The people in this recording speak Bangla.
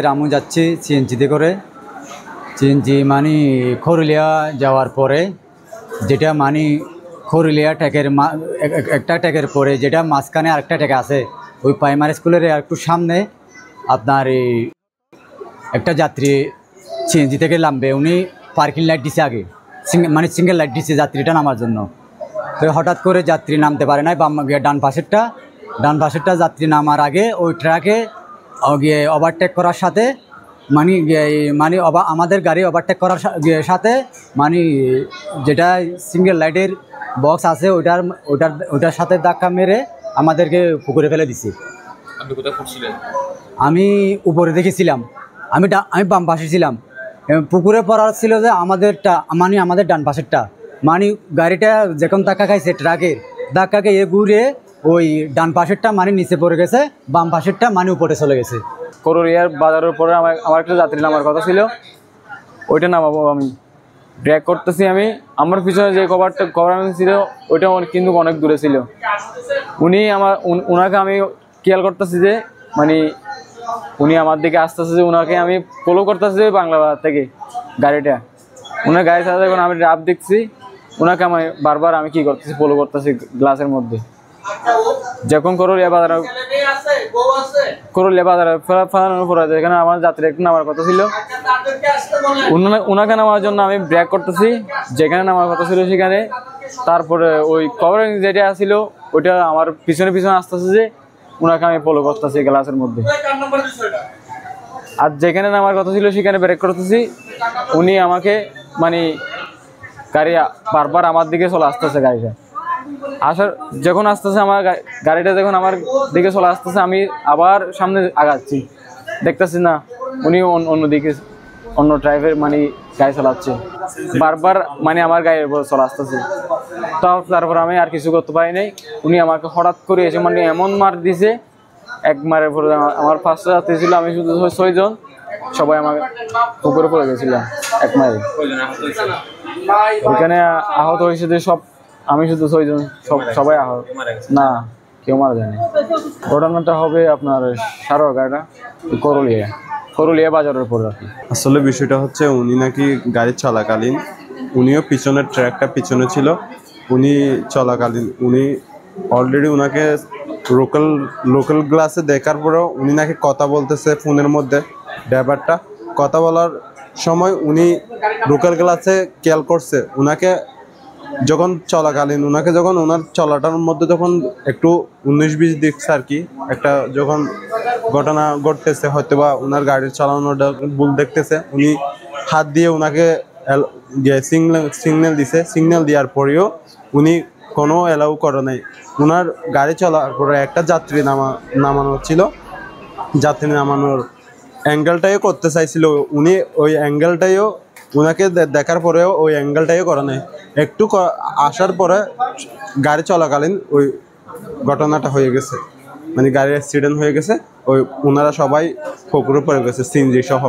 রামু যাচ্ছি সিএনজিতে করে। সিএনজি মানে খরুলিয়া যাওয়ার পরে যেটা মানে খরুলিয়া ট্যাকের একটা ট্যাকের পরে যেটা মাঝখানে আরেকটা ট্যাক আছে, ওই প্রাইমারি স্কুলের একটু সামনে আপনার এই একটা যাত্রী সিএনজি থেকে নামবে। উনি পার্কিং লাইট দিছে আগে, মানে সিঙ্গেল লাইট দিচ্ছে যাত্রীটা নামার জন্য। তো হঠাৎ করে যাত্রী নামতে পারে নাই, ডান পাশেরটা যাত্রী নামার আগে ওই ট্রাকে গিয়ে ওভারটেক করার সাথে মানে আমাদের গাড়ি ওভারটেক করার সাথে মানে যেটা সিঙ্গেল লাইটের বক্স আছে ওটার সাথে ধাক্কা মেরে আমাদেরকে পুকুরে ফেলে দিছে। আপনি কোথায় পড়ছিলেন? আমি উপরে দেখেছিলাম, আমি বাম পাশে ছিলাম। পুকুরে পড়ার ছিল যে আমাদের ডান পাশেরটা মানে গাড়িটা যখন ধাক্কা খাইছে ট্রাকের ধাক্কাকে ঘুরে ওই ডান পাশেরটা মানে নিচে পড়ে গেছে, বাম পাশেরটা মানে উপরে চলে গেছে। করুলিয়ার বাজারের পরে আমার একটা যাত্রী নামার কথা ছিল, ওইটা নামাবো আমি ব্রেক করতেছি। আমার পিছনে যে কভার ছিল ওইটা কিন্তু অনেক দূরে ছিল। ওনাকে আমি খেয়াল করতেছি যে মানে উনি আমার দিকে আসতেছে, যে ওনাকে আমি ফলো করতেছি বাংলা বাজার থেকে গাড়িটা। ওনার গাড়ি সাথে যখন আমি রাব দেখছি, ওনাকে আমি বারবার আমি কি করতেছি ফলো করতেছি গ্লাসের মধ্যে। যখন করুলিয়া বাজারে ফেলানোর পরে যেখানে আমার যাত্রী একটু নামার কথা ছিল, ওনাকে নামার জন্য আমি ব্রেক করতেছি যেখানে নামার কথা ছিল সেখানে। তারপরে ওই কভারিং যেটা ছিল ওইটা আমার পিছনে আসতেছে, যে ওনাকে আমি ফলো করতেছি গ্লাসের মধ্যে। আর যেখানে নামার কথা ছিল সেখানে ব্রেক করতেছি, উনি আমাকে মানে গাড়ি বারবার আমার দিকে চলে আসতেছে। গাড়িটা যখন আসতেছে আমার গাড়িটা যখন আমার দিকে চলে আসতেছে, আমি আবার সামনে আগাচ্ছি, দেখতেছি না উনি অন্য ড্রাইভার মানে গাড়ি চালাচ্ছে, বারবার মানে আমার গাড়ির উপর চলে আসতেছে। তারপর আমি আর কিছু করতে পারি নাই। উনি আমাকে হঠাৎ করে এসে মানে এমন মার দিছে, এক মারের পরে আমার 5টা যাত্রী ছিল, আমি শুধু 6 জন, সবাই আমাকে পুকুরে পড়ে গেছিলাম এক মারে। ওইখানে আহত হয়েছে যে আমি শুধু 6 জন, সবাই আহত না, কেউ মারা যায়নি। ঘটনাটা হবে আপনার সারোয়াঘাটা করুলিয়া বাজারের পর আর কি। আসলে বিষয়টা হচ্ছে উনি নাকি গাড়ি চলাকালীন, উনিও পিছনের ট্র্যাকটা পিছনে ছিল, উনি চলাকালীন উনি অলরেডি ওনাকে লোকাল গ্লাসে দেখার পরেও উনি নাকি কথা বলতেছে ফোনের মধ্যে। ড্রাইভারটা কথা বলার সময় উনি লোকাল গ্লাসে খেয়াল করছে ওনাকে যখন চলাকালীন, যখন ওনার চলাটার মধ্যে যখন একটু 19-20 দেখছে আর কি, একটা যখন ঘটনা ঘটতেছে হয়তো বা ওনার গাড়ির চালানোটা ভুল দেখতেছে, উনি হাত দিয়ে ওনাকে সিগন্যাল দিছে। সিগন্যাল দেওয়ার পরেও উনি কোনো অ্যালাউ করে নাই। ওনার গাড়ি চলার পরে একটা যাত্রী নামানো ছিল, যাত্রী নামানোর অ্যাঙ্গেলটাইও করতে চাইছিল উনি, ওই অ্যাঙ্গেলটাইও ওনাকে দেখার পরেও ওই অ্যাঙ্গেলটাইও করা নেই। একটু আসার পরে গাড়ি চলাকালীন ওই ঘটনাটা হয়ে গেছে, মানে গাড়ির অ্যাক্সিডেন্ট হয়ে গেছে। ওনারা সবাই পুকুরে পড়ে গেছে সিএনজি সহ।